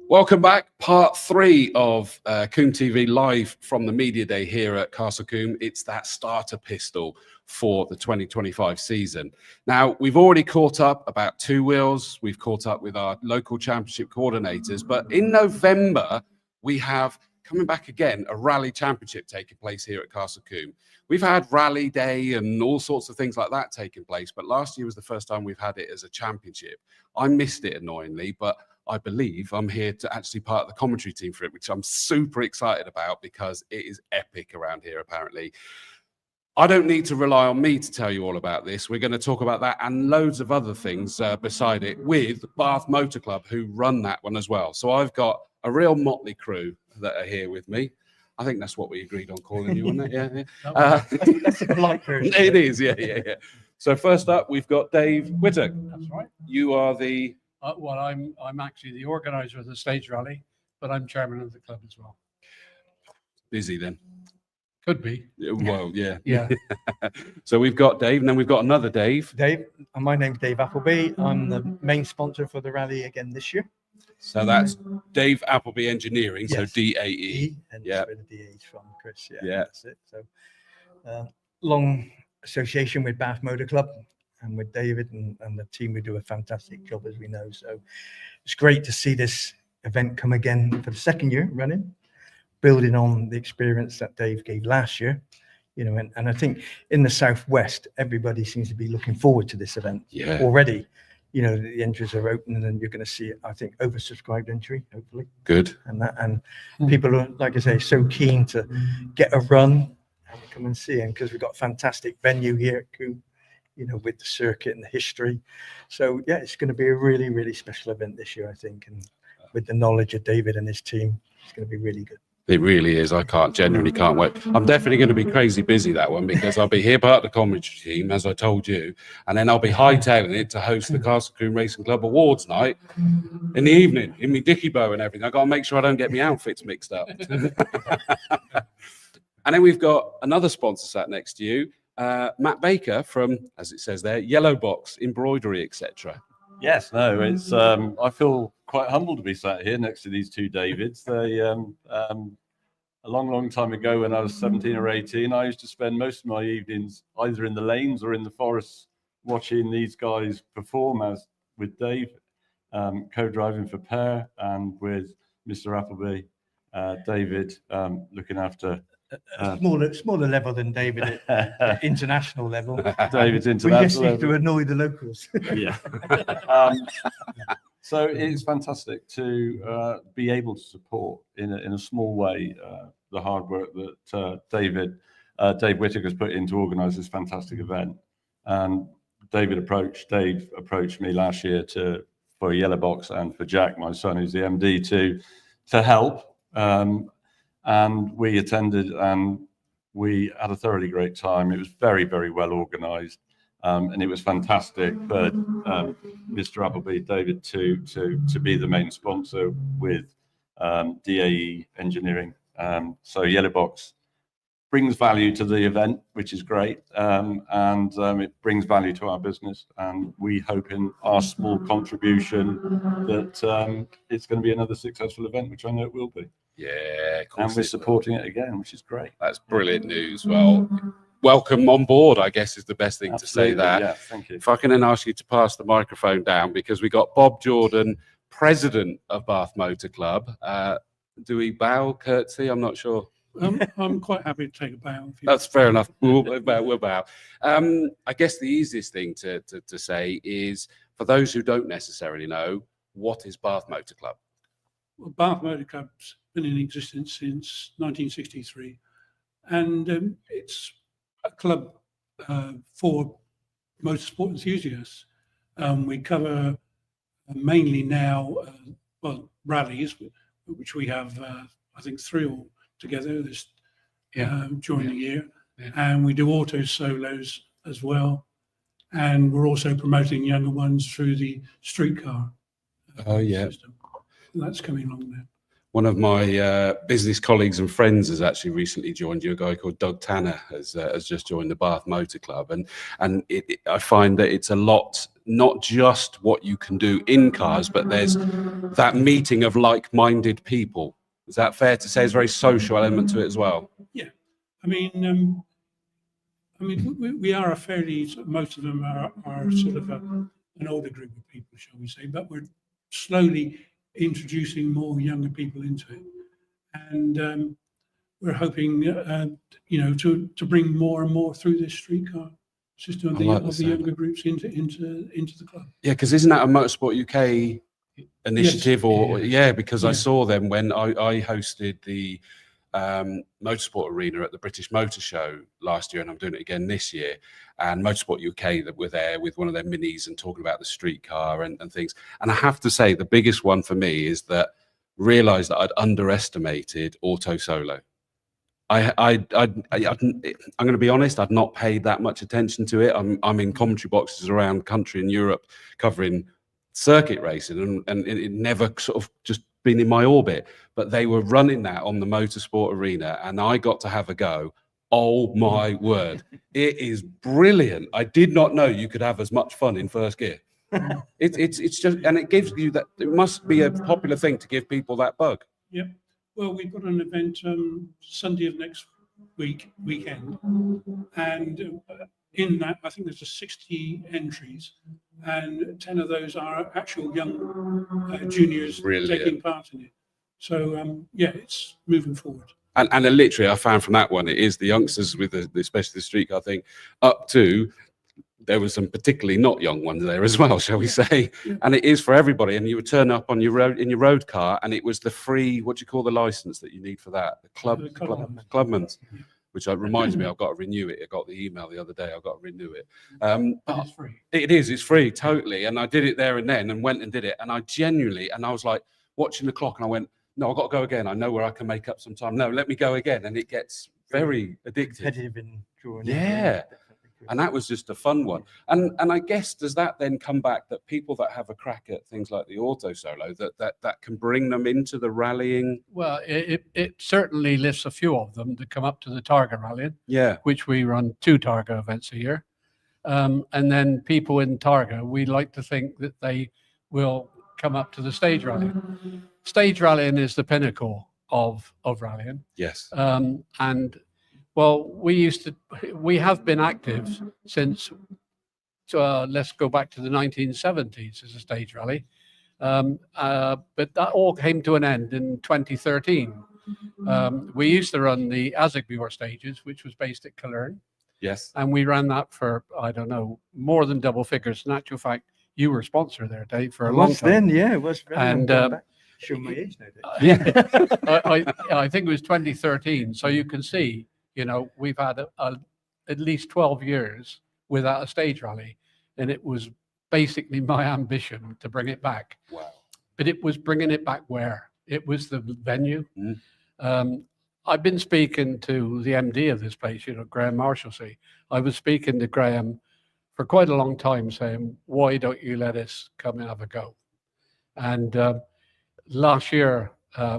Welcome back. Part 3 of Combe TV live from the Media Day here at Castle Combe. It's that starter pistol for the 2025 season. Now, we've already caught up about 2 wheels. We've caught up with our local championship coordinators. But in November, we have, coming back again, a rally championship taking place here at Castle Combe. We've had rally day and all sorts of things like that taking place. But last year was the first time we've had it as a championship. I missed it annoyingly, but I believe I'm here to actually part of the commentary team for it, which I'm super excited about because it is epic around here, apparently. I don't need to rely on me to tell you all about this. We're going to talk about that and loads of other things beside it with Bath Motor Club, who run that one as well. So I've got a real motley crew that are here with me. I think that's what we agreed on calling you, wasn't it? Yeah. That's a polite version. It is, yeah. So first up, we've got Dave Whittock. That's right. You are the... Well, I'm actually the organizer of the stage rally, but I'm chairman of the club as well. Busy then. Could be. Well, yeah. Yeah. So we've got Dave, and then we've got another Dave. Dave, and my name's Dave Appleby. I'm the main sponsor for the rally again this year. So that's Dave Appleby Engineering, Yes. so DAE. And Yeah. where the DA's from, Chris. Yeah. That's it. So long association with Bath Motor Club. And with David and the team, we do a fantastic job, as we know. So it's great to see this event come again for the second year running, building on the experience that Dave gave last year. You know, and I think in the Southwest, everybody seems to be looking forward to this event already. You know, the entries are open, and you're going to see, I think, oversubscribed entry, hopefully. Good. And people are, like I say, so keen to get a run and come and see him because we've got a fantastic venue here at Combe. You know, with the circuit and the history. So, yeah, it's going to be a really, really special event this year, I think. And with the knowledge of David and his team, it's going to be really good. It really is. I genuinely can't wait. I'm definitely going to be crazy busy that one because I'll be here part of the commentary team, as I told you, and then I'll be hightailing it to host the Castle Combe Racing Club Awards night in the evening in my dicky bow and everything. I've got to make sure I don't get my outfits mixed up. And then we've got another sponsor sat next to you. Matt Baker from, as it says there, Yellow Box Embroidery, etc. Yes, no, it's I feel quite humbled to be sat here next to these two Davids. They a long time ago, when I was 17 or 18, I used to spend most of my evenings either in the lanes or in the forests watching these guys perform, as with Dave co-driving for Pear, and with Mr. Appleby, David looking after Smaller level than David at international level. David's We international just need level. to annoy the locals. Yeah. So it's fantastic to be able to support in a small way the hard work that Dave Whittock has put in to organise this fantastic event. And Dave approached me last year for Yellow Box and for Jack, my son, who's the MD, to help. And we attended, and we had a thoroughly great time. It was very, very well organised, and it was fantastic for Mr. Appleby, David, to be the main sponsor with DAE Engineering. So Yellow Box brings value to the event, which is great, and it brings value to our business. And we hope in our small contribution that it's going to be another successful event, which I know it will be. Yeah, of course. And we're supporting it again, which is great. That's brilliant news. Well, welcome on board, I guess, is the best thing Absolutely, to say that. Yeah, thank you. If I can then ask you to pass the microphone down, because we got Bob Jordan, president of Bath Motor Club. Do we bow, curtsy? I'm not sure. I'm quite happy to take a bow. That's fair enough. We'll bow. I guess the easiest thing to say is, for those who don't necessarily know, what is Bath Motor Club? Well, Bath Motor Club's been in existence since 1963, and it's a club for motorsport enthusiasts. We cover mainly now, rallies, which we have, I think, 3 all together during the year, and we do auto solos as well, and we're also promoting younger ones through the streetcar system. That's coming along now. One of my business colleagues and friends has actually recently joined you. A guy called Doug Tanner has just joined the Bath Motor Club, and I find that it's a lot not just what you can do in cars, but there's that meeting of like-minded people. Is that fair to say? There's a very social element to it as well. Yeah, I mean, we are a fairly, most of them are sort of an older group of people, shall we say, but we're slowly introducing more younger people into it, and we're hoping, to bring more and more through this streetcar system of the younger groups into the club. Yeah, because isn't that a Motorsport UK initiative? Yes. Because I saw them when I hosted the Motorsport Arena at the British Motor Show last year, and I'm doing it again this year. And Motorsport UK that were there with one of their minis and talking about the streetcar and things. And I have to say, the biggest one for me is that realised that I'd underestimated Auto Solo. I'm going to be honest, I'd not paid that much attention to it. I'm in commentary boxes around country in Europe covering circuit racing, and it never sort of just been in my orbit. But they were running that on the Motorsport Arena, and I got to have a go. Oh my word, it is brilliant. I did not know you could have as much fun in first gear. It's just, and it gives you that. It must be a popular thing to give people that bug. Yep. Well, we've got an event Sunday of next weekend, and in that, I think there's 60 entries, and 10 of those are actual young juniors taking part in it. So it's moving forward. And literally, I found from that one, it is the youngsters with especially the streetcar thing, up to. There were some particularly not young ones there as well, shall we say? Yeah. And it is for everybody. And you would turn up on your road car, and it was the free, what do you call the license that you need for that? The clubman's, which reminds me, I've got to renew it. I got the email the other day. I've got to renew it. But it's free. It's free, totally. And I did it there and then, and went and did it. And I was like watching the clock, and I went, no, I've got to go again. I know where I can make up some time. No, let me go again. And it gets very addictive. Competitive and drawing. Yeah. And that was just a fun one. And I guess, does that then come back that people that have a crack at things like the Auto Solo, that can bring them into the rallying? Well, it certainly lifts a few of them to come up to the Targa rallying, which we run 2 Targa events a year. And then people in Targa, we like to think that they will come up to the stage rallying. Stage rallying is the pinnacle of rallying. Yes. Well, we have been active since, let's go back to the 1970s as a stage rally. But that all came to an end in 2013. We used to run the Azagmuir stages, which was based at Killern. Yes. And we ran that for, I don't know, more than double figures. In actual fact, you were a sponsor there, Dave, for a long time. It was. And show my age now. I think it was 2013. So you can see, we've had at least 12 years without a stage rally, and it was basically my ambition to bring it back. Wow. But it was bringing it back where? It was the venue. I've been speaking to the MD of this place, Graham Marshalsea. I was speaking to Graham for quite a long time saying, why don't you let us come and have a go? And last year,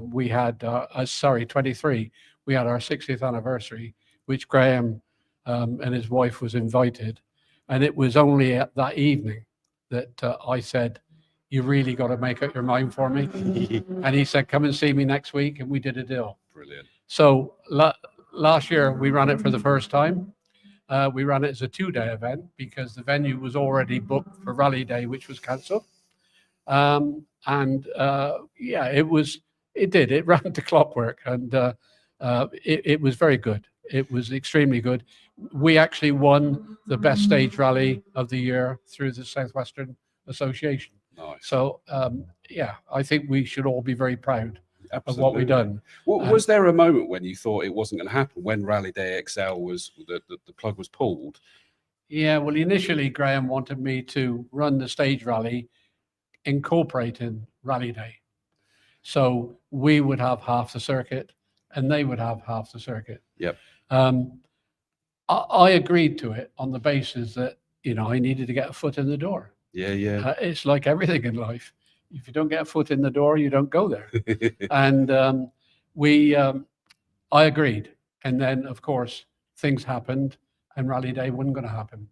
we had, 23, we had our 60th anniversary, which Graham and his wife was invited. And it was only at that evening that I said, you really got to make up your mind for me. And he said, come and see me next week. And we did a deal. Brilliant. So last year we ran it for the first time. We ran it as a 2-day event because the venue was already booked for Rally Day, which was cancelled. It ran to clockwork, and it was very good. It was extremely good. We actually won the best stage rally of the year through the Southwestern Association. Nice. So I think we should all be very proud of what we've done. Was there a moment when you thought it wasn't going to happen, when Rally Day XL was the plug was pulled? Yeah, well, initially Graham wanted me to run the stage rally incorporating Rally Day. So we would have half the circuit and they would have half the circuit. Yep. I agreed to it on the basis that, I needed to get a foot in the door. Yeah. It's like everything in life. If you don't get a foot in the door, you don't go there. And I agreed. And then, of course, things happened and Rally Day wasn't going to happen.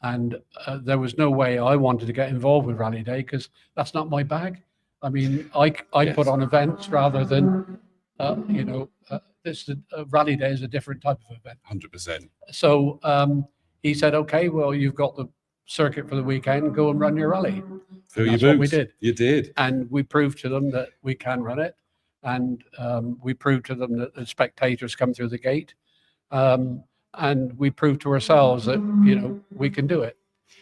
And there was no way I wanted to get involved with Rally Day because that's not my bag. I mean, I Yes. put on events rather than, Rally Day is a different type of event. 100%. So he said, okay, well, you've got the circuit for the weekend, go and run your rally. Fill And your that's what we boots. did. You did. And we proved to them that we can run it. And we proved to them that the spectators come through the gate. And we proved to ourselves that, we can do it.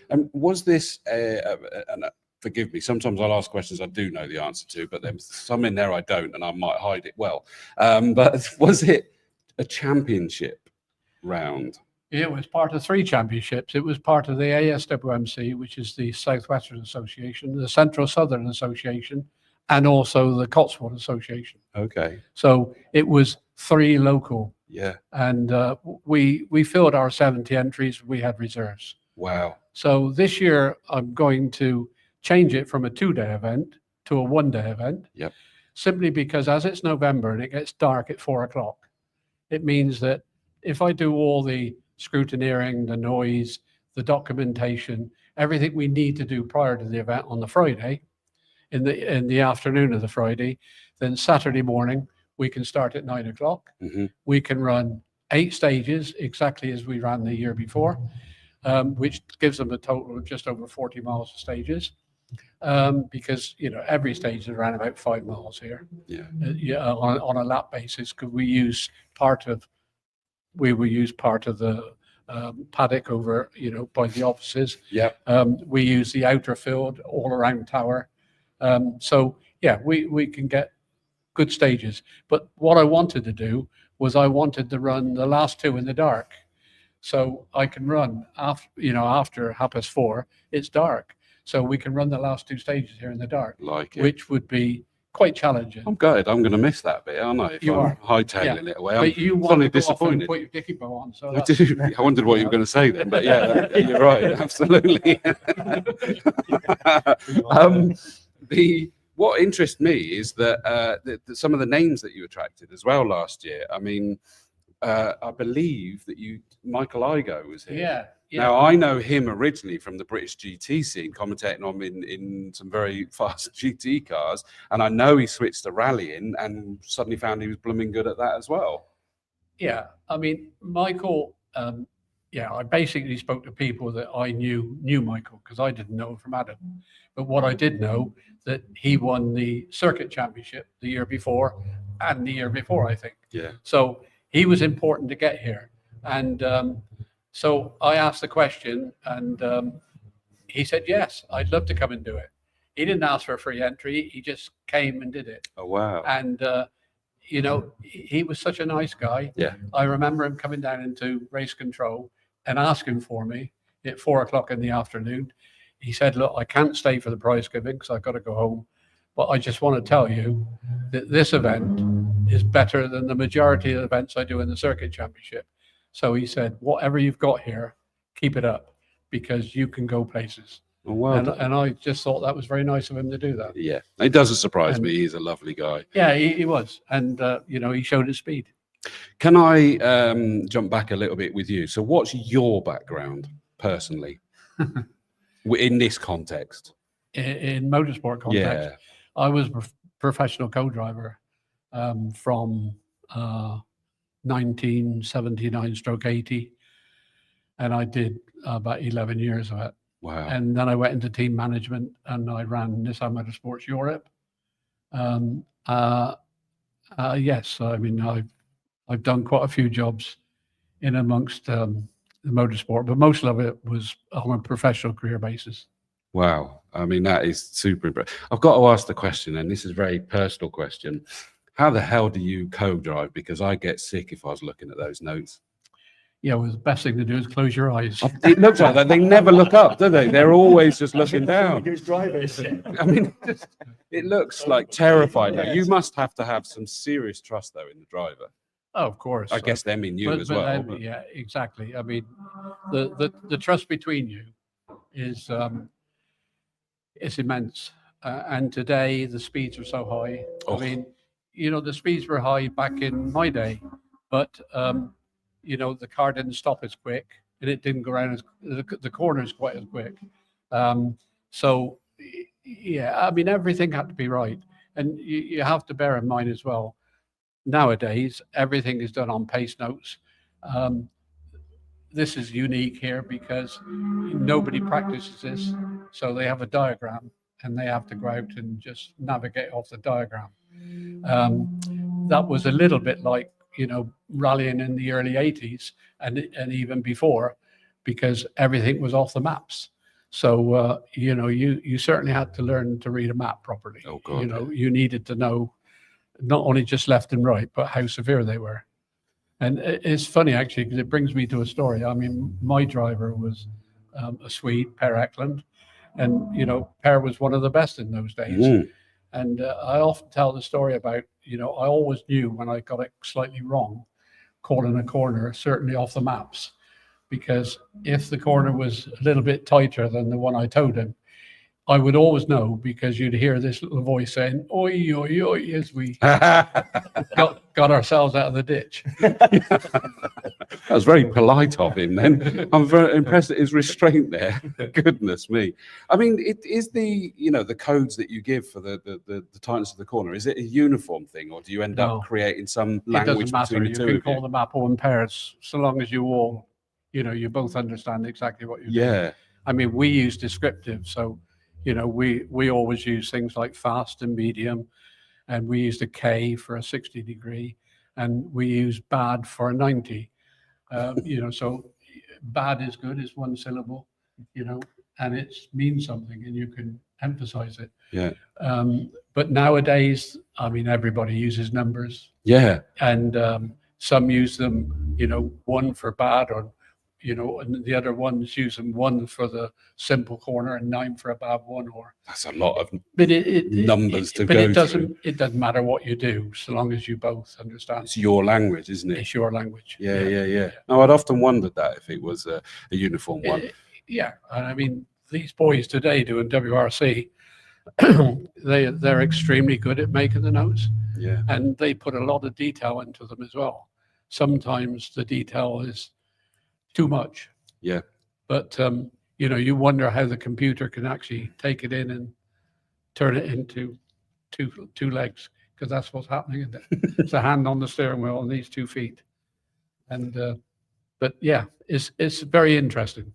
And was this, and forgive me, sometimes I'll ask questions I do know the answer to, but there's some in there I don't, and I might hide it well. But was it a championship round? It was part of 3 championships. It was part of the ASWMC, which is the Southwestern Association, the Central Southern Association, and also the Cotswold Association. Okay. So it was 3 local. Yeah. And we filled our 70 entries. We had reserves. Wow. So this year I'm going to change it from a 2-day event to a 1-day event. Yep. Simply because as it's November and it gets dark at 4 o'clock, it means that if I do all the scrutineering, the noise, the documentation, everything we need to do prior to the event on the Friday, in the afternoon of the Friday, then Saturday morning we can start at 9 o'clock. Mm-hmm. We can run 8 stages exactly as we ran the year before, which gives them a total of just over 40 miles of stages. Because every stage is around about 5 miles here. Yeah. On a lap basis, because we will use part of the paddock over by the offices. Yeah. We use the outer field all around tower. So yeah, we can get good stages. But what I wanted to do was I wanted to run the last 2 in the dark, so I can run after 4:30. It's dark, so we can run the last 2 stages here in the dark, Like it. which would be quite challenging. I'm gutted. I'm going to miss that bit, aren't I? If You I'm are. hightailing it away. But you I'm want suddenly to go off and disappointed. put your dicky bow on. So I do. I wondered what you were going to say then, but yeah, you're right. Absolutely. What interests me is that some of the names that you attracted as well last year. I mean, I believe that Michael Igo was here. yeah. Now I know him originally from the British GT scene, commentating on in some very fast GT cars, and I know he switched to rallying and suddenly found he was blooming good at that as well. Yeah, I mean, Michael, I basically spoke to people that I knew Michael, because I didn't know him from Adam. But what I did know, that he won the circuit championship the year before and the year before, I think. Yeah. So he was important to get here. And so I asked the question, and he said, yes, I'd love to come and do it. He didn't ask for a free entry. He just came and did it. Oh, wow. And he was such a nice guy. Yeah. I remember him coming down into race control and asking for me at 4 o'clock in the afternoon. He said, look, I can't stay for the prize giving because I've got to go home. But I just want to tell you that this event is better than the majority of the events I do in the circuit championship. So he said, whatever you've got here, keep it up, because you can go places. Oh, wow. And I just thought that was very nice of him to do that. Yeah, it doesn't surprise And- me. He's a lovely guy. Yeah, he was. And, he showed his speed. Can I jump back a little bit with you? So what's your background personally in this context? In motorsport context, Yeah. I was a professional co-driver from 1979/80, and I did about 11 years of it. Wow. And then I went into team management, and I ran Nissan Motorsports Europe. Yes, I mean, I've done quite a few jobs in amongst the motorsport, but most of it was on a professional career basis. Wow. I mean, that is super impressive. I've got to ask the question, and this is a very personal question. How the hell do you co-drive? Because I get sick if I was looking at those notes. Yeah, well, the best thing to do is close your eyes. It looks like that. They never look up, do they? They're always just looking down. Who's drivers? I mean, it looks like terrified. Now, you must have to have some serious trust, though, in the driver. Oh, of course. I guess them in you But- as but well. then, but- yeah, exactly. I mean, the trust between you is immense. And today the speeds are so high. Oh. I mean, the speeds were high back in my day, but the car didn't stop as quick. and it didn't go around as the corners quite as quick. So yeah, I mean, everything had to be right, and you have to bear in mind as well. Nowadays, everything is done on pace notes. This is unique here because nobody practices this, so they have a diagram and they have to go out and just navigate off the diagram. That was a little bit like, you know, rallying in the early 80s and even before, because everything was off the maps. So, you know, you certainly had to learn to read a map properly. Oh, God, you know, you needed to know not only just left and right, but how severe they were. And it's funny, actually, because it brings me to a story. I mean, my driver was a Swede, Per Eklund, and, you know, Per was one of the best in those days. And I often tell the story about, you know, I always knew when I got it slightly wrong, calling a corner, certainly off the maps, because if the corner was a little bit tighter than the one I told him, I would always know, because you'd hear this little voice saying, oi, oi, oi, as we got ourselves out of the ditch. That was very polite of him then. I'm very impressed at his restraint there. Goodness me. I mean, it is the, you know, the codes that you give for the tightness of the corner. Is it a uniform thing, or do you end No. up creating some It language doesn't matter. between the You two can of call you? them map or in pairs, so long as you all, you know, you both understand exactly what you're doing. Yeah. I mean, we use descriptive, so, you know, we always use things like fast and medium, and we used a K for a 60 degree, and we use bad for a 90. You know, so bad is good, is one syllable, you know, and it means something, and you can emphasize it. Yeah. But nowadays, I mean, everybody uses numbers, Yeah. and some use them, you know, one for bad, or, you know, and the other ones use them one for the simple corner and 9 for a bad one, or. That's a lot of But numbers to but go it doesn't through. it doesn't matter what you do, so long as you both understand. It's your language, isn't it? It's your language. Yeah. No, I'd often wondered that if it was a uniform one. Yeah, and I mean, these boys today doing WRC, they're extremely good at making the notes, Yeah. and they put a lot of detail into them as well. Sometimes the detail is too much. Yeah. But you know, you wonder how the computer can actually take it in and turn it into two legs, because that's what's happening, isn't it? It's a hand on the steering wheel and these 2 feet. And but yeah, it's very interesting.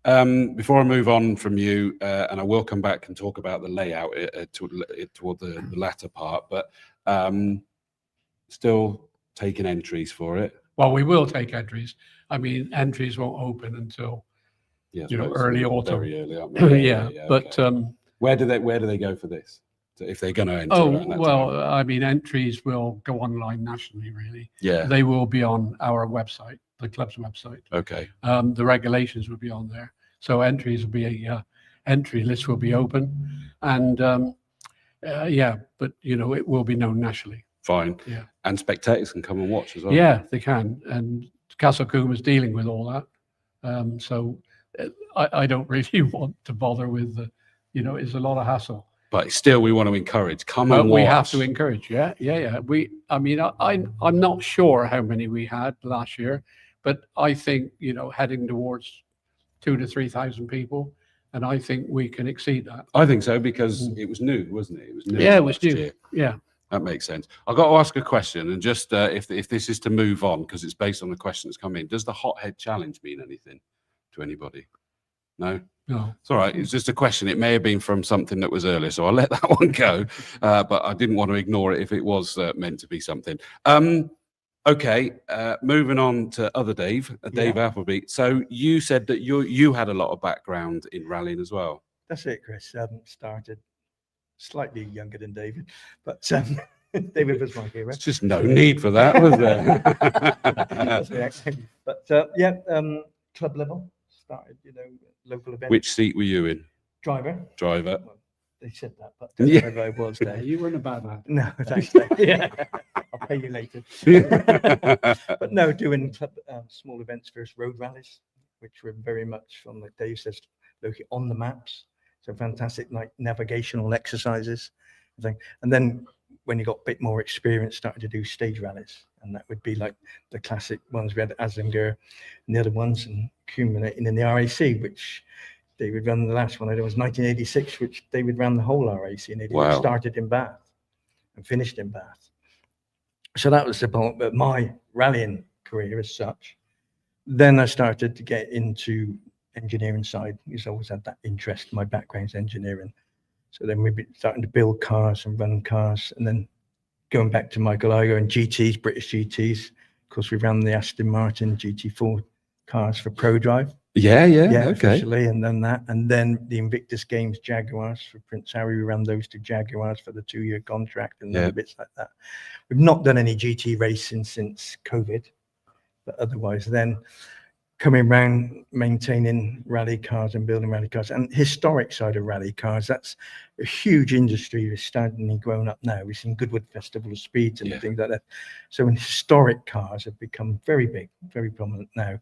Before I move on from you, and I will come back and talk about the layout toward the latter part, but still taking entries for it. Well, we will take entries. I mean, entries won't open until, Yeah, you know, suppose early they're autumn. very early, aren't they? Yeah, but okay. Where do they go for this? So if they're going to enter? oh around that well, time? I mean, entries will go online nationally. Really, Yeah. they will be on our website, the club's website. Okay. The regulations will be on there, so entries will be entry list will be open, and yeah, but you know, it will be known nationally. Fine. Yeah. And spectators can come and watch as well. Yeah, they can, and Castle Combe is dealing with all that. So I don't really want to bother with the, you know, it's a lot of hassle. But still, we want to encourage. Come But and we watch. have to encourage. Yeah. I mean, I'm not sure how many we had last year, but I think, you know, heading towards 2,000 to 3,000 people, and I think we can exceed that. I think so, because it was new, wasn't it? It was new. Yeah, it was last new. year. Yeah. That makes sense. I've got to ask a question, and just if this is to move on, because it's based on the question that's come in, does the Hothead Challenge mean anything to anybody? No? No. It's all right. It's just a question. It may have been from something that was earlier, so I'll let that one go. But I didn't want to ignore it if it was meant to be something. Okay, moving on to other Dave, Dave Appleby. So you said that you had a lot of background in rallying as well. That's it, Chris. Started slightly younger than David, but David was my hero. There's just no need for that, was there? That's the accent. But yeah, club level started, you know, local events. Which seat were you in? Driver? Driver. Well, they said that, but Yeah. whether I was there. You weren't a bad man. No, thanks. Dave. Yeah, I'll pay you later. But no, doing club, small events, first road rallies, which were very much, on like Dave says, locally on the maps. So fantastic, like navigational exercises, I think. And then when you got a bit more experience, started to do stage rallies. and that would be like the classic ones. We had Aslinger and the other ones, and culminating in the RAC, which David ran the last one. It was 1986, which David ran the whole RAC, and it Wow. started in Bath and finished in Bath. So that was about my rallying career as such. Then I started to get into engineering side. He's always had that interest. My background's engineering. So then we've been starting to build cars and run cars, and then going back to Michael Igo and GTs, British GTs. Of course, we ran the Aston Martin GT4 cars for ProDrive. Yeah, okay. Officially, and then that, and then the Invictus Games Jaguars for Prince Harry. We ran those to Jaguars for the 2-year contract and other bits like that. We've not done any GT racing since COVID, but otherwise, then coming around maintaining rally cars and building rally cars and historic side of rally cars. That's a huge industry that's starting and growing up now. We've seen Goodwood Festival of Speeds and things like that. So in historic cars have become very big, very prominent now.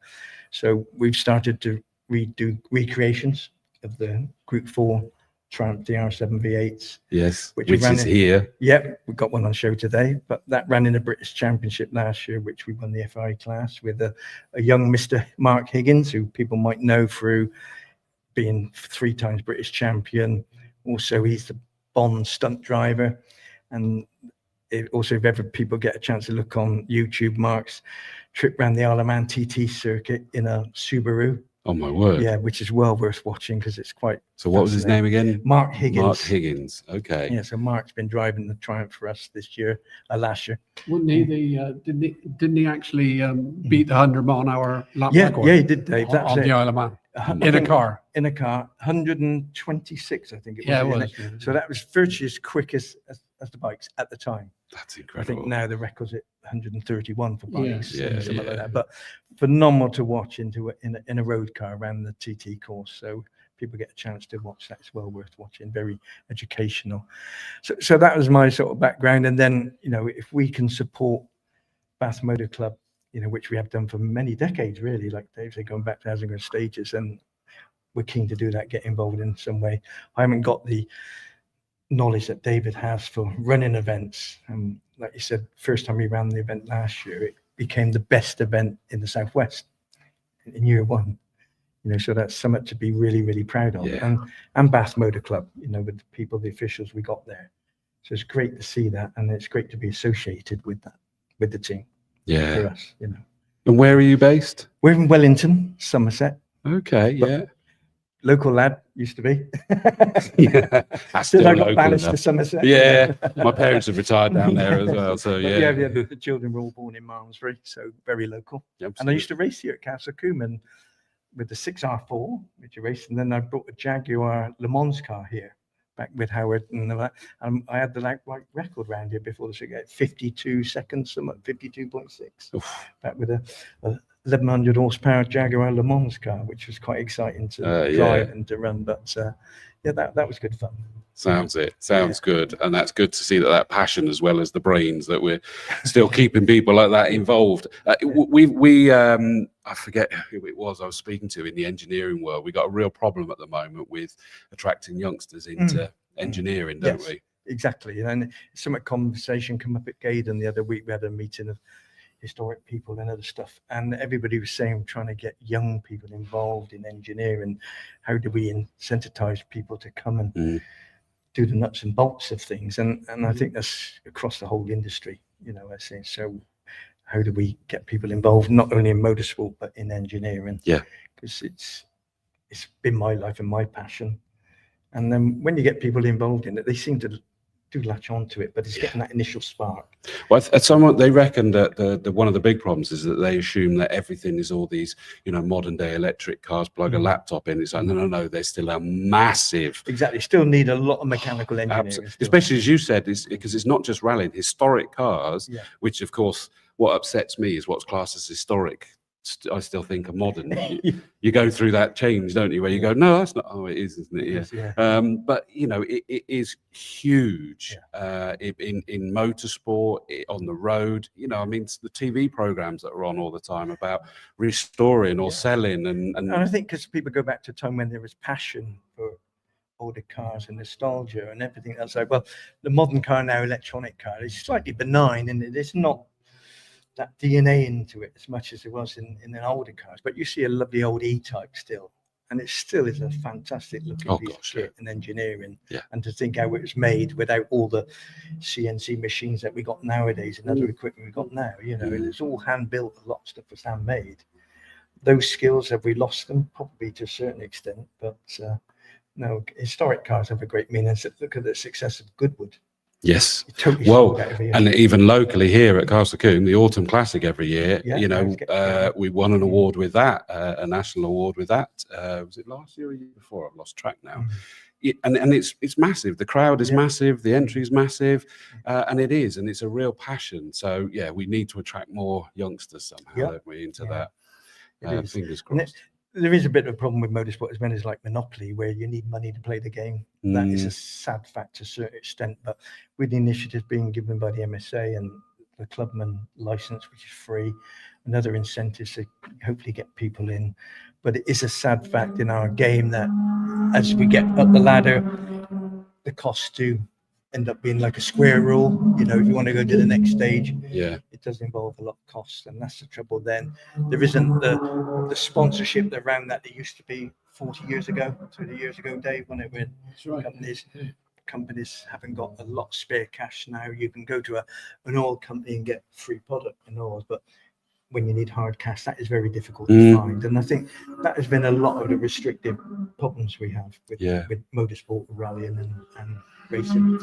So we've started to redo recreations of the Group 4 Triumph DR7 V8s. Yes, which is here. Yep, we've got one on show today, but that ran in the British Championship last year, which we won the FI class with a young Mr. Mark Higgins, who people might know through being 3 times British champion. Also, he's the Bond stunt driver. And also, if ever people get a chance to look on YouTube, Mark's trip around the Isle of Man TT circuit in a Subaru. Oh my word. Yeah, which is well worth watching because it's quite. So what was his name again? Mark Higgins. Mark Higgins. Okay. Yeah, so Mark's been driving the Triumph for us this year, last year. Wouldn't he didn't he actually beat the 100-mile-an-hour lap record? Yeah, he did, Dave. That's on it. the Isle of Man I in a think- car. In a car, 126, I think it was. Yeah, it wasn't was. Yeah. So that was virtually as quick as the bikes at the time. That's I incredible. think now the record's at 131 for bikes, Yeah, something yeah. like that. But phenomenal to watch in a road car around the TT course. So people get a chance to watch that. It's well worth watching. Very educational. So that was my sort of background. And then, if we can support Bath Motor Club, which we have done for many decades, really, like Dave said, going back to Aslinger stages, and we're keen to do that, get involved in some way. I haven't got the knowledge that David has for running events. And like you said, first time we ran the event last year, it became the best event in the Southwest in year 1. So that's something to be really, really proud of. Yeah. And Bath Motor Club, with the people, the officials we got there. So it's great to see that, and it's great to be associated with that, with the team. Yeah. For us, And where are you based? We're in Wellington, Somerset. Okay. But- Yeah. Local lad, used to be. Yeah. That's Still, I got local banished enough. to Somerset. Yeah. My parents have retired down there as well. So But yeah. the children were all born in Malmesbury, so very local. And I used to race here at Castle Combe and with the 6R4, which I raced, and then I brought a Jaguar Le Mans car here, back with Howard and all that. And I had the like record round here before the circuit, 52 seconds, something, 52.6. Back with a 1100 horsepower Jaguar Le Mans car, which was quite exciting to drive and to run. But that was good fun. Sounds good, and that's good to see that passion as well as the brains that we're still keeping people like that involved. I forget who it was I was speaking to in the engineering world. We got a real problem at the moment with attracting youngsters into engineering, don't Yes. we? Exactly. And some conversation come up at Gaydon the other week. We had a meeting of historic people and other stuff, and everybody was saying trying to get young people involved in engineering. How do we incentivize people to come and do the nuts and bolts of things? And I think that's across the whole industry, I say. So how do we get people involved not only in motorsport but in engineering? Yeah, because it's been my life and my passion. And then when you get people involved in it, they seem to do latch on to it, but it's getting that initial spark. Well, they reckon that the one of the big problems is that they assume that everything is all these, modern day electric cars, plug a laptop in. It's like, no, there's still a massive. Exactly. Still need a lot of mechanical engineering. Especially as you said, because it's not just rallying, historic cars, which of course, what upsets me is what's classed as historic. I still think are modern. You go through that change, don't you? Where you go, no, that's not. Oh, it is, isn't it? Yeah. But it is huge in motorsport, on the road. I mean, it's the TV programs that are on all the time about restoring or selling, and I think because people go back to a time when there was passion for older cars and nostalgia and everything else. Like, well, the modern car now, electronic car, is slightly benign, and it's not that DNA into it as much as it was in the older cars. But you see a lovely old E-Type still, and it still is a fantastic looking piece of kit and engineering. Yeah. And to think how it was made without all the CNC machines that we got nowadays and other equipment we got now, you know, it's all hand built. A lot of stuff was handmade. Those skills, have we lost them? Probably to a certain extent, but no, historic cars have a great meaning. Look at the success of Goodwood. Yes. Totally Well, every year. and even locally here at Castle Combe, the Autumn Classic every year, Yeah, you know, nice. we won an award with that, a national award with that. Was it last year or year before? I've lost track now. And it's massive. The crowd is massive. The entry is massive, and it's a real passion. So yeah, we need to attract more youngsters somehow, don't we, into that. Fingers crossed. There is a bit of a problem with motorsport as well as like Monopoly, where you need money to play the game. That is a sad fact to a certain extent, but with the initiatives being given by the MSA and the clubman license, which is free, and other incentives to hopefully get people in. But it is a sad fact in our game that as we get up the ladder, the costs do end up being like a square rule. You know, if you want to go to the next stage, it does involve a lot of costs, and that's the trouble. Then there isn't the sponsorship around that there used to be 40 years ago, 30 years ago, Dave, when it went. Companies haven't got a lot of spare cash now. You can go to an oil company and get free product and oils, but when you need hard cash, that is very difficult to find. And I think that has been a lot of the restrictive problems we have with motorsport, rallying and racing.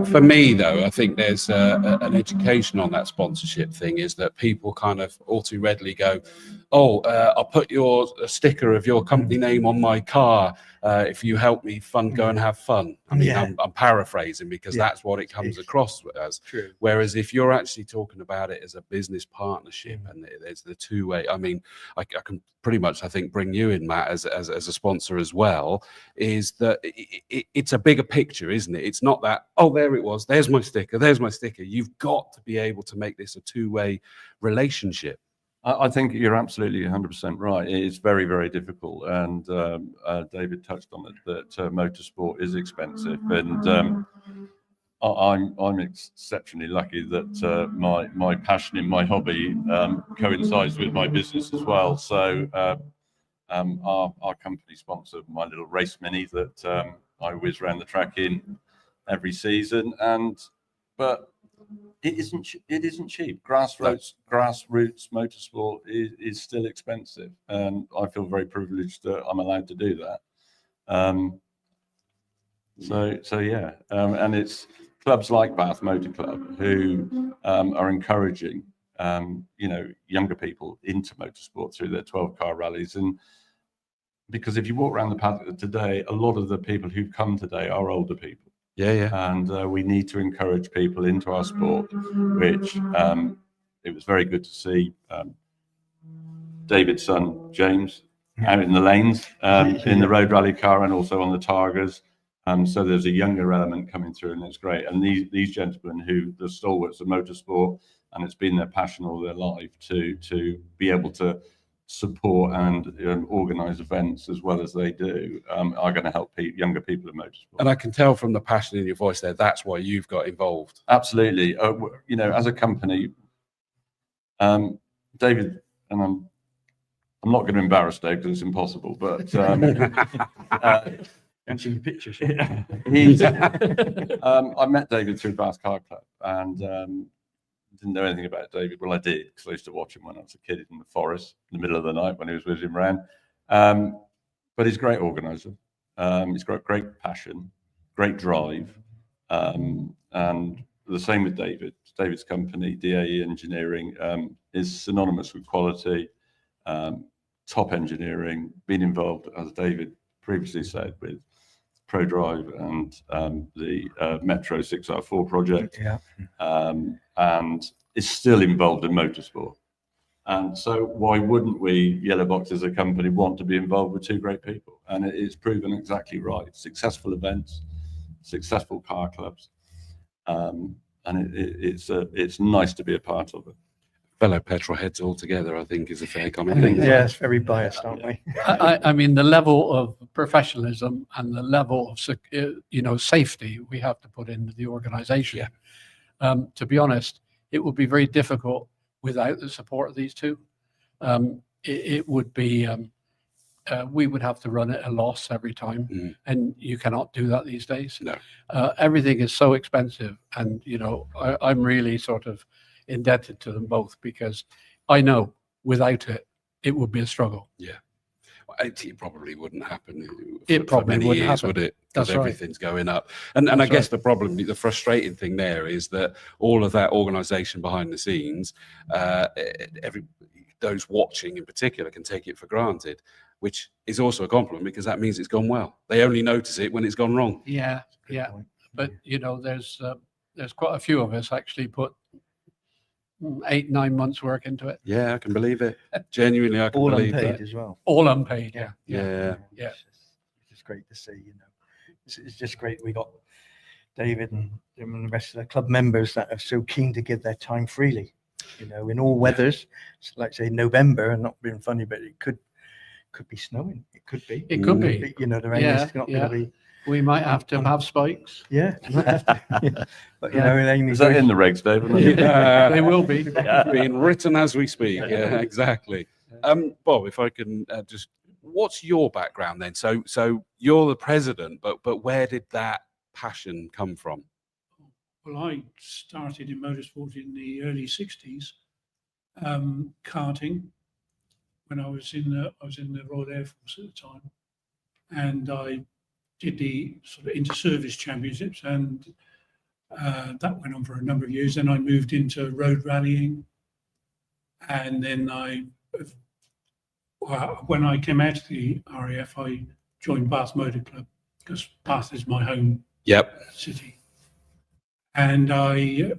For me, though, I think there's an education on that sponsorship thing, is that people kind of all too readily go, oh, I'll put a sticker of your company name on my car if you help me go and have fun. I mean, I'm paraphrasing because that's what it comes across as. True. Whereas if you're actually talking about it as a business partnership and there's the two-way, I mean, I can pretty much, I think, bring you in, Matt, as a sponsor as well, is that it's a bigger picture, isn't it? It's not that, oh, there it was, there's my sticker. You've got to be able to make this a two-way relationship. I think you're absolutely 100% right. It is very, very difficult, and David touched on it, that motorsport is expensive, and I'm exceptionally lucky that my passion in my hobby coincides with my business as well. So our company sponsored my little race mini that I whiz around the track in every season, but it isn't cheap. Grassroots motorsport is still expensive, and I feel very privileged that I'm allowed to do that. And it's clubs like Bath Motor Club who are encouraging younger people into motorsport through their 12-car rallies. And because if you walk around the paddock today, a lot of the people who've come today are older people. And we need to encourage people into our sport, which it was very good to see David's son James out in the lanes in the road rally car and also on the Targas. So there's a younger element coming through, and it's great. And these gentlemen who the stalwarts of motorsport, and it's been their passion all their life to be able to support and organise events as well as they do, are going to help younger people in motorsport. And I can tell from the passion in your voice there, that's why you've got involved. Absolutely. As a company, David, and I'm not going to embarrass Dave because it's impossible, but and see the pictures. I met David through Bath Car Club, and didn't know anything about David. Well, I did, because I used to watch him when I was a kid in the forest in the middle of the night when he was whizzing around. But he's a great organizer. He's got great passion, great drive, and the same with David. David's company, DAE Engineering, is synonymous with quality, top engineering, been involved, as David previously said, with ProDrive and the Metro 6R4 project, and is still involved in motorsport. And so why wouldn't we, Yellow Box as a company, want to be involved with two great people? And it's proven exactly right. Successful events, successful car clubs, and it's nice to be a part of it. Fellow petrol heads all together, I think, is a fair comment. Yeah, it's very biased, aren't we? I mean, the level of professionalism and the level of safety we have to put into the organisation. To be honest, it would be very difficult without the support of these two, it would be, we would have to run at a loss every time, and you cannot do that these days. No. Everything is so expensive, and I'm really sort of indebted to them both, because I know without it, it would be a struggle. Yeah. It probably wouldn't happen. It probably many wouldn't years, happen. would it? Because That's right. everything's going up. And I That's guess right. the problem, the frustrating thing there is that all of that organisation behind the scenes, those watching in particular can take it for granted, which is also a compliment, because that means it's gone well. They only notice it when it's gone wrong. Yeah, yeah. But there's quite a few of us actually put 8-9 months work into it, Yeah, I can believe it. Genuinely, I can All believe unpaid that. as well. all unpaid. Yeah. It's just great to see, It's just great. We got David and the rest of the club members that are so keen to give their time freely, in all weathers. Like say November, and not being funny, but it could be snowing. It could be. It could be. The rain Yeah, is not yeah. going to be. We might have to have spikes. Yeah. Might have to, yeah. But Amy's Is that in the regs, David? Yeah. They will be. Being written as we speak. Yeah, exactly. Bob, if I can just, what's your background then? So you're the president, but where did that passion come from? Well, I started in motorsport in the early 60s, karting, when I was in the Royal Air Force at the time, and I did the sort of inter-service championships, and that went on for a number of years. Then I moved into road rallying, and then when I came out of the RAF, I joined Bath Motor Club, because Bath is my home city, and I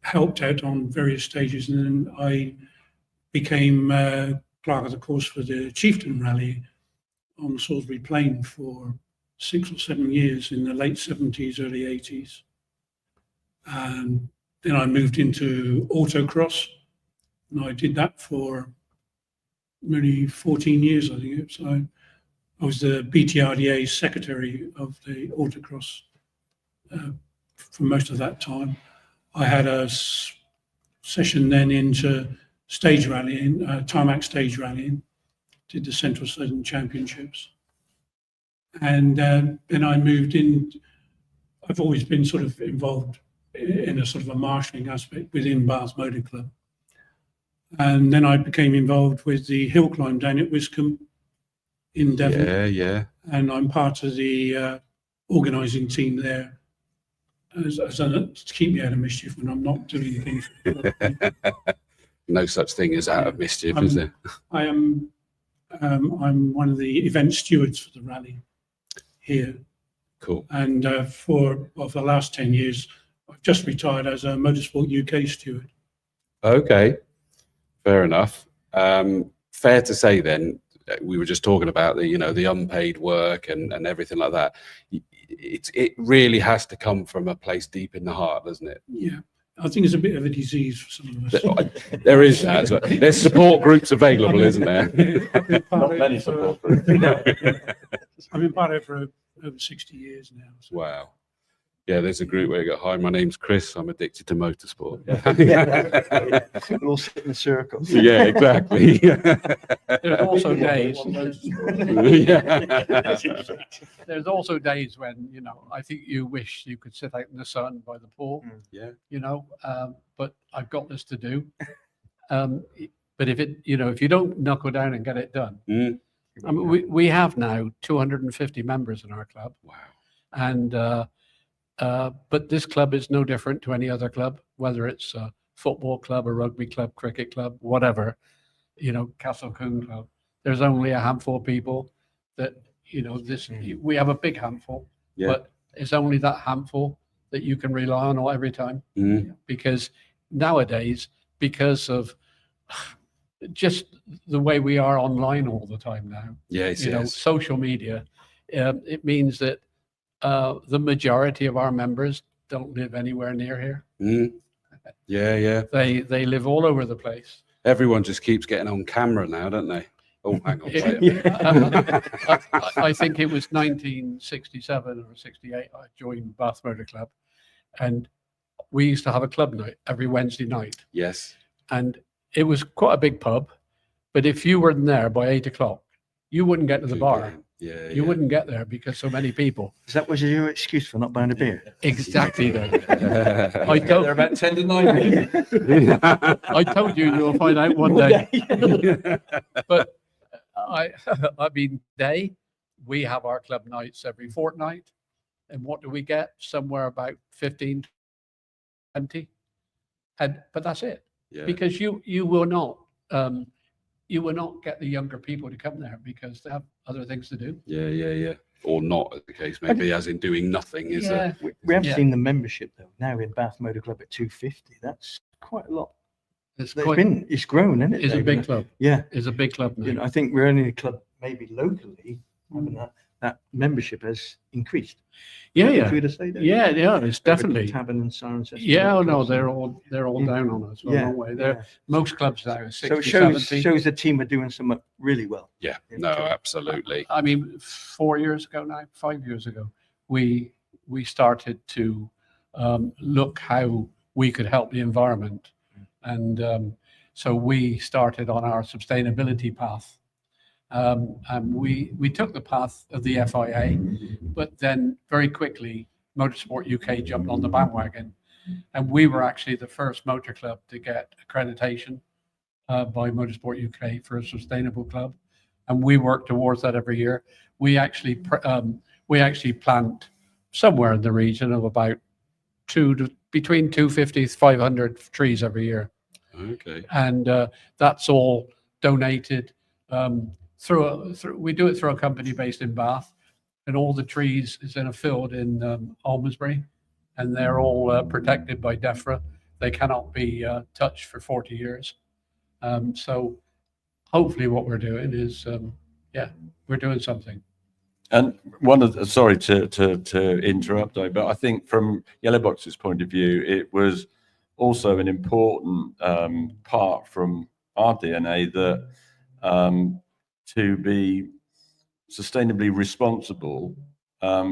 helped out on various stages, and then I became clerk of the course for the Chieftain Rally on Salisbury Plain for 6 or 7 years in the late 70s, early 80s. And then I moved into autocross, and I did that for nearly 14 years, I think. So I was the BTRDA secretary of the autocross for most of that time. I had a session then into stage rallying, tarmac stage rallying, did the Central Southern Championships. And then I moved in. I've always been sort of involved in a sort of a marshalling aspect within Bath Motor Club. And then I became involved with the hill climb down at Wiscombe in Devon. Yeah. And I'm part of the organising team there to keep me out of mischief when I'm not doing things. No such thing as out of mischief, is there? I'm one of the event stewards for the rally here. Cool. And for the last 10 years, I've just retired as a Motorsport UK steward. Okay, fair enough. Fair to say then, we were just talking about the unpaid work and everything like that. It really has to come from a place deep in the heart, doesn't it? Yeah, I think it's a bit of a disease for some of us. There is that. So there's support groups available, isn't there? Not many support groups. I've been part of it for over 60 years now. So. Wow. Yeah, there's a group where you go, hi, my name's Chris, I'm addicted to motorsport. We'll all sit in a circle. Yeah, exactly. There's also days. Yeah. There's also days when I think you wish you could sit out in the sun by the pool. Yeah. But I've got this to do. But if you don't knuckle down and get it done, I mean, we have now 250 members in our club. Wow. And but this club is no different to any other club, whether it's a football club, a rugby club, cricket club, whatever, Castle Combe Club. There's only a handful of people that, we have a big handful, but it's only that handful that you can rely on every time. Because nowadays, because of just the way we are online all the time now, social media, it means that the majority of our members don't live anywhere near here. Yeah. They live all over the place. Everyone just keeps getting on camera now, don't they? Oh, hang on. I think it was 1967 or 68 I joined Bath Motor Club, and we used to have a club night every Wednesday night, Yes. and it was quite a big pub. But if you weren't there by 8 o'clock, you wouldn't get to the Good bar. game. Yeah. You wouldn't get there because so many people. Is that was your excuse for not buying a beer? Exactly. That. I They're about 10 to 9. I told you you'll find out one day. But I mean, we have our club nights every fortnight, and what do we get? Somewhere about 15, 20, but that's it. Yeah. Because you will not get the younger people to come there because they have other things to do. Yeah. Or not, as the case may be, as in doing nothing. Is Yeah. We have Yeah. seen the membership though now in Bath Motor Club at 250. That's quite a lot. It's It's grown, isn't it? It's a David? big club. Yeah. It's a big club now. You know, I think we're only a club maybe locally having that membership has increased. Yeah, Would yeah. you to say that? Yeah, it's definitely. Tavern and Cirencester. Yeah, no, clubs. they're all Yeah. down on us. A Yeah, long way. yeah. Most clubs now are 60, So it shows 70. the team are doing something really well. Yeah. No, absolutely. I mean, 5 years ago, we started to look how we could help the environment, and so we started on our sustainability path. And we took the path of the FIA, but then very quickly Motorsport UK jumped on the bandwagon, and we were actually the first motor club to get accreditation by Motorsport UK for a sustainable club, and we work towards that every year. We actually plant somewhere in the region of about between 250 500 trees every year, Okay. and that's all donated. We do it through a company based in Bath, and all the trees is in a field in Almesbury, and they're all protected by DEFRA. They cannot be touched for 40 years. So hopefully what we're doing is, we're doing something. And sorry to interrupt, Dave, but I think from Yellowbox's point of view, it was also an important part from our DNA that to be sustainably responsible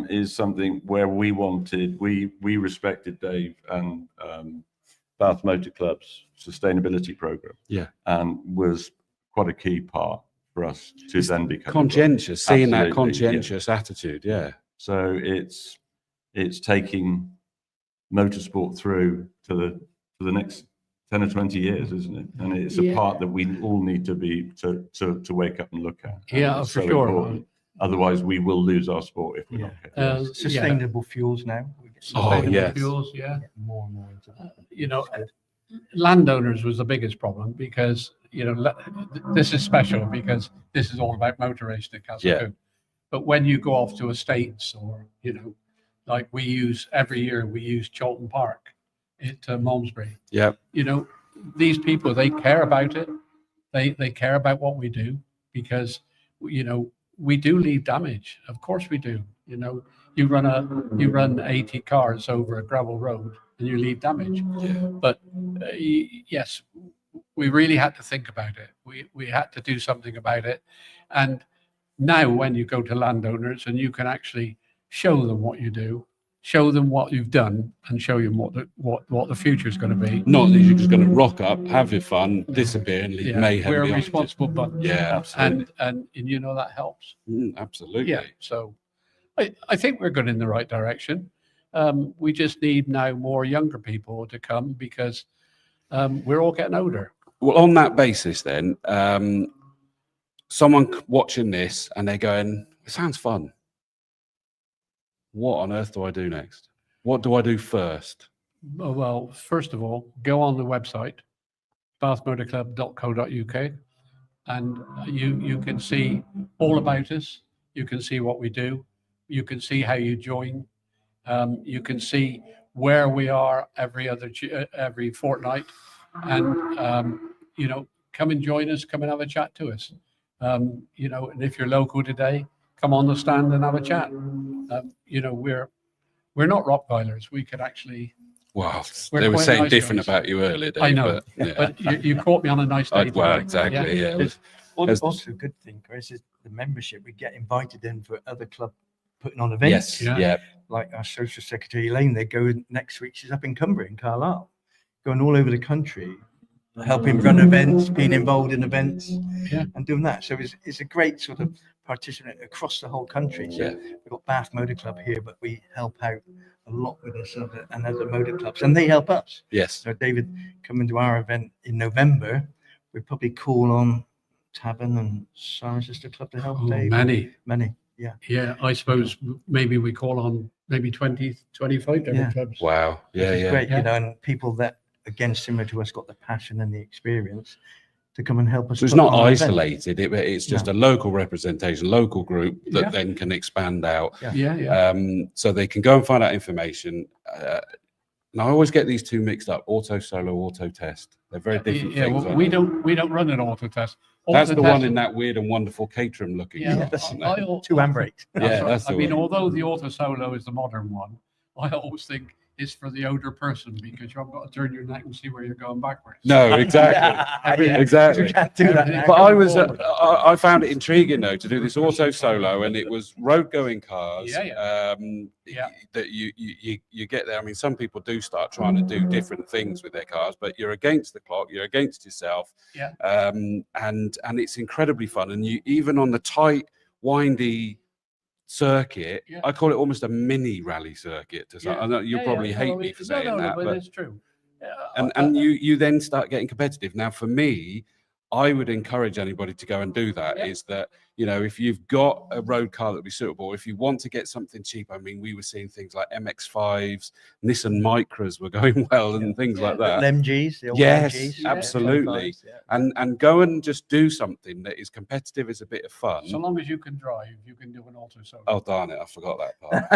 is something where we respected Dave and Bath Motor Club's sustainability program. Yeah. And was quite a key part for us to then become Conscientious, seeing that Absolutely, conscientious attitude. Yeah. So it's taking motorsport through to the next 10 or 20 years, isn't it? And it's a part that we all need to wake up and look at. And Yeah, it's for so sure. important. Otherwise, we will lose our sport if we're not careful. Sustainable fuels now. We get Sustainable yes. fuels, yeah. more and more into that. You know, landowners was the biggest problem because, this is special because this is all about motor racing at Castle Combe. But when you go off to estates or, like every year we use Chilton Park at Malmesbury. Yeah. These people, they care about it. They care about what we do because, we do leave damage. Of course we do. You run 80 cars over a gravel road and you leave damage. Yeah. But yes, we really had to think about it. We had to do something about it. And now when you go to landowners and you can actually show them what you do, show them what you've done, and show them what the future is going to be. Not that you're just going to rock up, have your fun, disappear, and leave mayhem. We're a behind responsible bunch. Yeah, absolutely. And that helps. Absolutely. Yeah. So I think we're going in the right direction. We just need now more younger people to come because we're all getting older. Well, on that basis, then, someone watching this and they're going, "It sounds fun. What on earth do I do next? What do I do first?" Well, first of all, go on the website, bathmotorclub.co.uk, and you can see all about us. You can see what we do. You can see how you join. You can see where we are every fortnight, and come and join us. Come and have a chat to us. And if you're local today, come on the stand and have a chat. We're not Rottweilers. We could actually. Well, We're they were quite saying nice different guys. about you earlier, Dave. I know, But, but you caught me on a nice day. well, today. exactly. Yeah. It's There's- also a good thing, Chris, is the membership. We get invited in for other club putting on events. Yes. Yeah. like our social secretary Elaine, they go next week. She's up in Cumbria, in Carlisle, going all over the country, helping run events, being involved in events, and doing that. So it's a great sort of participant across the whole country. So we've got Bath Motor Club here, but we help out a lot with this and other motor clubs, and they help us. Yes. So David, coming to our event in November, we probably call on Tavern and Cirencester Club to help. Oh, Dave. Many. Yeah. Yeah, I suppose maybe we call on maybe 20, 25 different clubs. Wow. Yeah, Which is yeah. great, you know, and people that, again, similar to us, got the passion and the experience to come and help us. So it's put not on our event. isolated. It's just a local representation, local group that then can expand out. So they can go and find out information. And I always get these two mixed up: auto solo, auto test. They're very different things. Well, we don't run an auto test. That's the one in that weird and wonderful Caterham looking. Yeah, shop, isn't it? Two handbrakes. That's the I mean, one. although the auto solo is the modern one, I always think it's for the older person because you've got to turn your neck and see where you're going backwards. No, exactly. Exactly. You can't do that now. But I found it intriguing though to do this auto solo, and it was road going cars. That you get there. I mean, some people do start trying to do different things with their cars, but you're against the clock, you're against yourself. And it's incredibly fun. And you even on the tight, windy circuit, I call it almost a mini rally circuit. I know you'll probably hate me for saying that, but it's true. And you then start getting competitive. Now, for me, I would encourage anybody to go and do that. Is that, you know, if you've got a road car that would be suitable, if you want to get something cheap, I mean, we were seeing things like MX-5s, Nissan Micras were going well, and things like that. MGs, the old yes, MGs, absolutely. And go and just do something that is competitive, is a bit of fun. So long as you can drive, you can do an auto solo. Oh, darn it, I forgot that part.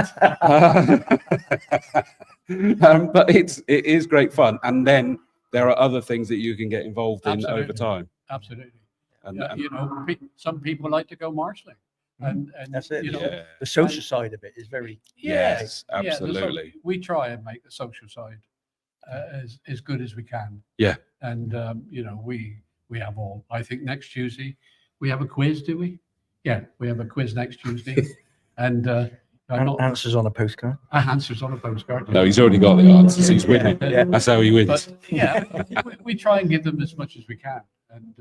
But it is great fun. And then there are other things that you can get involved in over time. Absolutely. And you know, some people like to go marshalling, and that's it. You know, the social side of it is very absolutely. We try and make the social side as good as we can. And you know, we have all. I think next Tuesday we have a quiz. Do we? Yeah, we have a quiz next Tuesday, and answers on a postcard. Answers on a postcard. No, he's already got the answers. He's winning. That's how he wins. But we try and give them as much as we can. And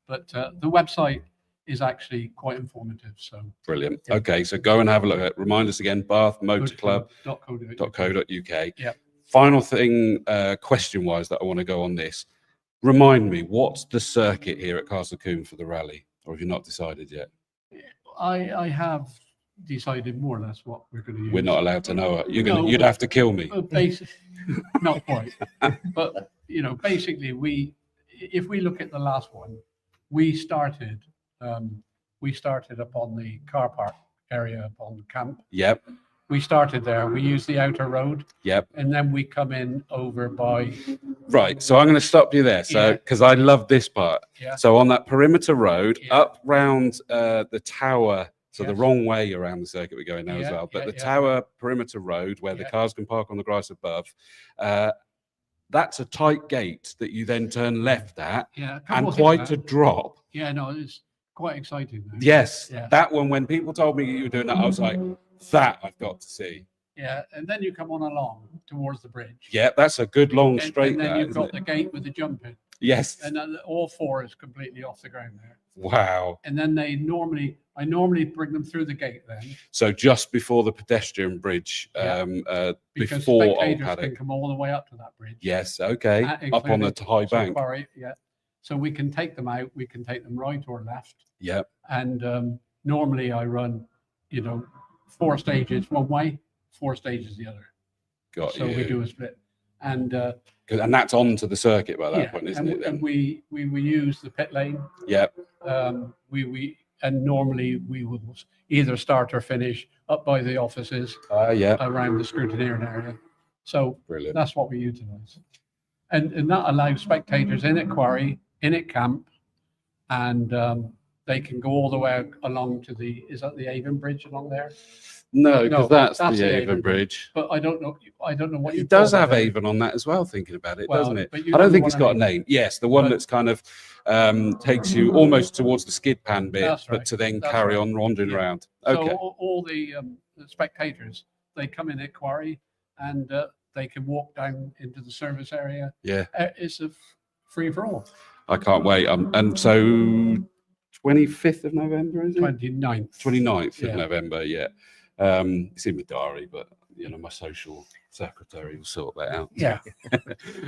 but the website is actually quite informative. So brilliant. Okay, so go and have a look at it. Remind us again, bathmotorclub.co.uk. Final thing, question-wise, that I want to go on this. Remind me, what's the circuit here at Castle Combe for the rally, or have you not decided yet? I have decided more or less what we're going to use. We're not allowed to know it. You'd have to kill me. Basically, not quite. But you know, basically, if we look at the last one, we started up on the car park area up on the camp. Yep. We started there. We used the outer road. Yep. And then we come in over by. Right. So I'm going to stop you there. So because I love this part. So on that perimeter road, up round the tower. So the wrong way around the circuit we're going now as well. But the tower perimeter road where the cars can park on the grass above. That's a tight gate that you then turn left at, and quite a drop. Yeah, no, it's quite exciting. Though. Yes, that one. When people told me you were doing that, I was like, "That I've got to see." Yeah, and then you come on along towards the bridge. Yeah, that's a good long straight. And then you've got the gate with the jump in. Yes. And then all four is completely off the ground there. Wow. And then I normally bring them through the gate then. So just before the pedestrian bridge, because before Old spectators Paddock. can come all the way up to that bridge. Yes, okay. Up on the high bank. So we can take them out, we can take them right or left. Yep. And normally I run, 4 stages one way, 4 stages the other. So we do a split. And that's onto the circuit by that point, isn't it? And we use the pit lane. Yep. And normally we will either start or finish up by the offices around the scrutineering area. So brilliant. That's what we utilize. And that allows spectators in at quarry, in at camp, and they can go all the way along to is that the Avon Bridge along there? No, because that's the Avon Bridge. But I don't know what it does have Avon on that as well, thinking about it, doesn't it? I don't think it's got a name. Yes, the one that's kind of takes you almost towards the skid pan bit, but to then carry on wandering around. Okay. So all the spectators they come in at Quarry, and they can walk down into the service area. Yeah, It's a free for all. I can't wait. And so 25th of November, is it? 29th. 29th of Yeah. November, yeah. It's in my diary, but my social secretary will sort that out. Yeah.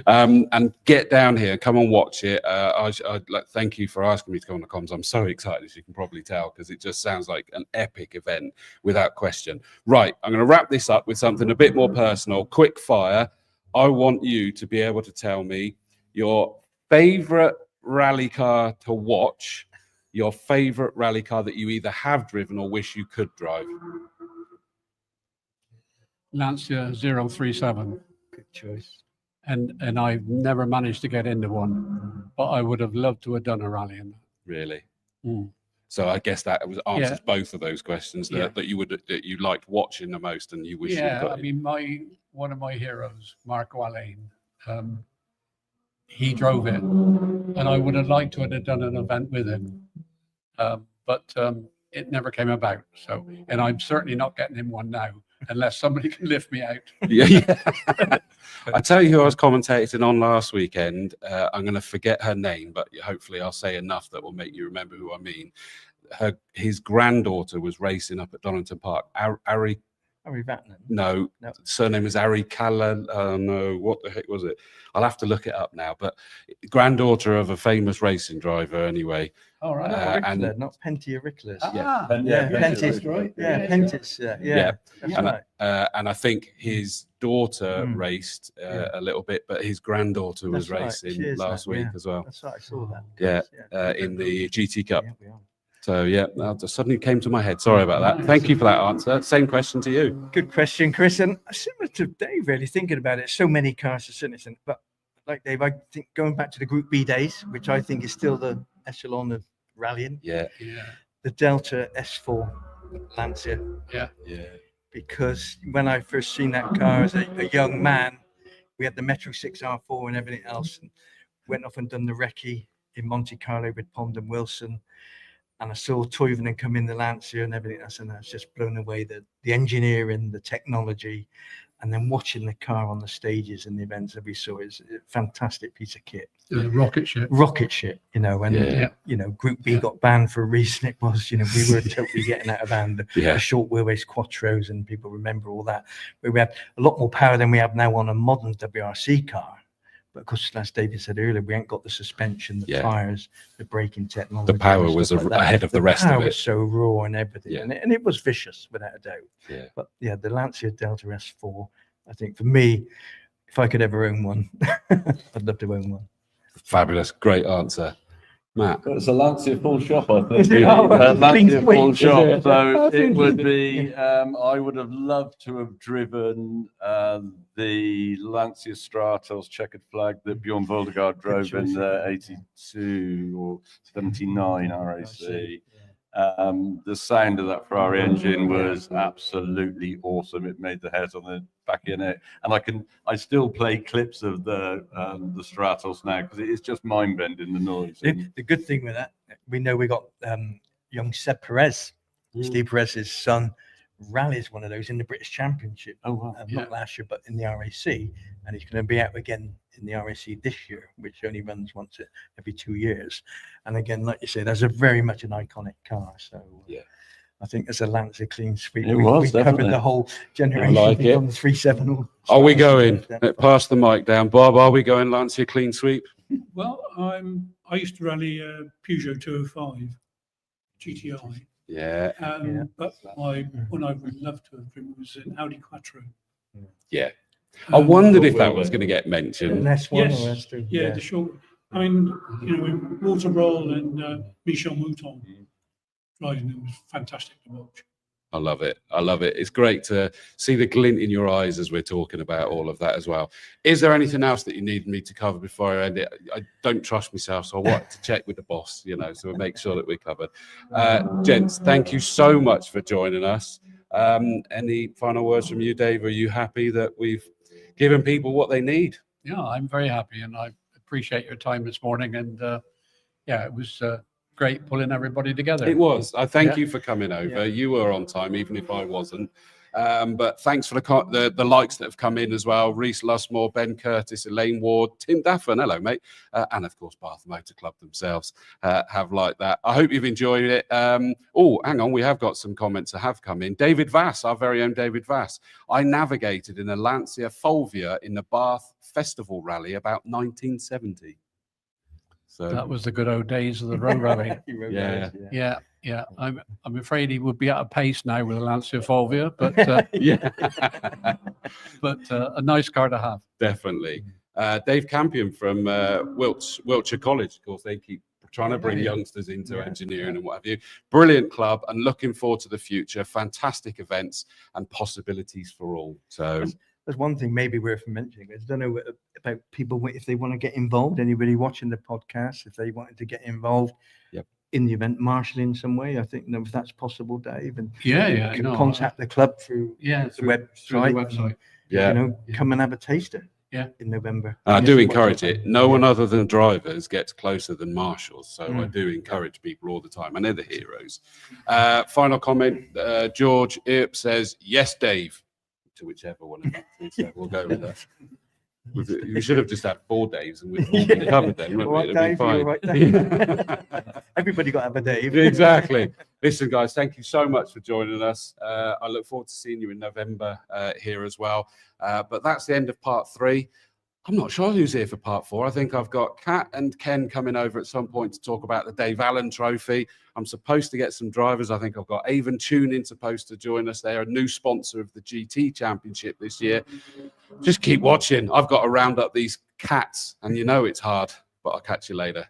And get down here, come and watch it. I'd like thank you for asking me to come on the comms. I'm so excited, as you can probably tell, because it just sounds like an epic event without question. Right, I'm going to wrap this up with something a bit more personal, quick fire. I want you to be able to tell me your favorite rally car to watch, your favorite rally car that you either have driven or wish you could drive. Lancia 037. Good choice. And I've never managed to get into one, but I would have loved to have done a rally in that. Really? Mm. So I guess that answers Yeah. both of those questions that, Yeah. that you liked watching the most and you wish you'd Yeah, got I in. mean, one of my heroes, Mark Wallane, he drove it, and I would have liked to have done an event with him, but it never came about. So, and I'm certainly not getting him one now unless somebody can lift me out. Yeah. I tell you who I was commentating on last weekend. I'm going to forget her name, but hopefully I'll say enough that will make you remember who I mean. His granddaughter was racing up at Donington Park. Ari, Vatnan. no, No. surname is Ari Callan. No, what the heck was it? I'll have to look it up now. But granddaughter of a famous racing driver, anyway. All right. Rickler, not Pentia Ricklers. Ah, Yeah, that's Pentis. right. Yeah, Pentis. Yeah, that's and, right. and I think his daughter Mm. raced Yeah. a little bit, but his granddaughter was That's right. racing She is last that, week yeah. as well. That's right. I saw that. Yeah, in the GT Cup. Yeah, we are. So yeah, that just suddenly came to my head. Sorry about that. Thank you for that answer. Same question to you. Good question, Chris. And similar to Dave, really thinking about it, so many cars to citizen. But like Dave, I think going back to the Group B days, which I think is still the echelon of rallying, Yeah, Yeah. the Delta S4 Lancia, yeah. because when I first seen that car as a young man, we had the Metro 6R4 and everything else, and went off and done the recce in Monte Carlo with Pond and Wilson. And I saw Toivonen come in the Lancia and everything else, and I was just blown away. The engineering, the technology, and then watching the car on the stages and the events that we saw is a fantastic piece of kit. Rocket ship. Rocket ship, and Yeah. Group B got banned for a reason. It was, we were totally getting out of hand. Yeah. The short wheelbase quattros, and people remember all that. But we had a lot more power than we have now on a modern WRC car. But of course, as David said earlier, we ain't got the suspension, the Yeah. tires, the braking technology. The power and was stuff like that. ahead of the rest of power it. was so raw and everything, Yeah. and it was vicious without a doubt. Yeah. But yeah, the Lancia Delta S4, I think for me, if I could ever own one, I'd love to own one. Fabulous. Great answer. Matt. It's a Lancia full shop, I think. Is it? Oh, Lancia sweet. full Is shop. it? So That's it would interesting. be, I would have loved to have driven the Lancia Stratos checkered flag that Bjorn Voldegaard drove in the 82 or 79 RAC. The sound of that Ferrari engine was absolutely awesome. It made the hairs on the back of your neck, and I still play clips of the Stratos now because it is just mind bending, the noise. The good thing with that, we know we got young Seb Perez, Steve Perez's son, rallies one of those in the British Championship. Oh wow! Not last year, but in the RAC, and he's going to be out again in the RAC this year, which only runs once every 2 years. And again, like you said, that's a very much an iconic car. So Yeah. I think as a Lancia clean sweep, It we was, covered definitely. the whole generation like it. from the 37. Are we going? Pass the mic down. Bob, are we going Lancia clean sweep? Well, I used to rally Peugeot 205 GTI, Yeah. Yeah. but one I would love to have driven was an Audi Quattro. Yeah. I wondered if that was going to get mentioned. S1 Yes. or S2. Yeah, the short. I mean, with Walter Roll and Michel Mouton driving them was fantastic to watch. I love it. I love it. It's great to see the glint in your eyes as we're talking about all of that as well. Is there anything else that you need me to cover before I end it? I don't trust myself, so I want to check with the boss, so we'll make sure that we're covered. Gents, thank you so much for joining us. Any final words from you, Dave? Are you happy that we've given people what they need? Yeah, I'm very happy, and I appreciate your time this morning. And it was great pulling everybody together. It was. I thank Yeah. you for coming over. Yeah. You were on time, even if I wasn't. But thanks for the likes that have come in as well. Reese Lusmore, Ben Curtis, Elaine Ward, Tim Daffin, hello mate, and of course Bath Motor Club themselves have liked that. I hope you've enjoyed it. Oh, hang on, we have got some comments that have come in. David Vass, our very own David Vass. I navigated in a Lancia Fulvia in the Bath Festival Rally about 1970. So That was the good old days of the road rally. Yeah. Yeah. I'm afraid he would be out of pace now with a Lancia Fulvia, but yeah, but a nice car to have. definitely. Dave Campion from Wiltshire College, of course, they keep trying to bring youngsters into engineering and what have you. Brilliant club, and looking forward to the future. Fantastic events and possibilities for all. So there's one thing maybe worth mentioning. I don't know about people if they want to get involved. Anybody watching the podcast, if they wanted to get involved in the event, marshalling some way, I think if that's possible, Dave, and you can contact the club through the website. Come and have a taster. In November. I do encourage it. No one other than drivers gets closer than marshals. So I do encourage people all the time, and they're the heroes. Final comment, George Earp says, yes, Dave, to whichever one of you. So we'll go with that. We should have just had 4 Daves and we've all been covered then. Everybody got to have a Dave. Exactly. Listen, guys, thank you so much for joining us. I look forward to seeing you in November here as well. But that's the end of part 3. I'm not sure who's here for part 4. I think I've got Kat and Ken coming over at some point to talk about the Dave Allen Trophy. I'm supposed to get some drivers. I think I've got Avon Tuning supposed to join us. They're a new sponsor of the GT Championship this year. Just keep watching. I've got to round up these cats, and you know it's hard, but I'll catch you later.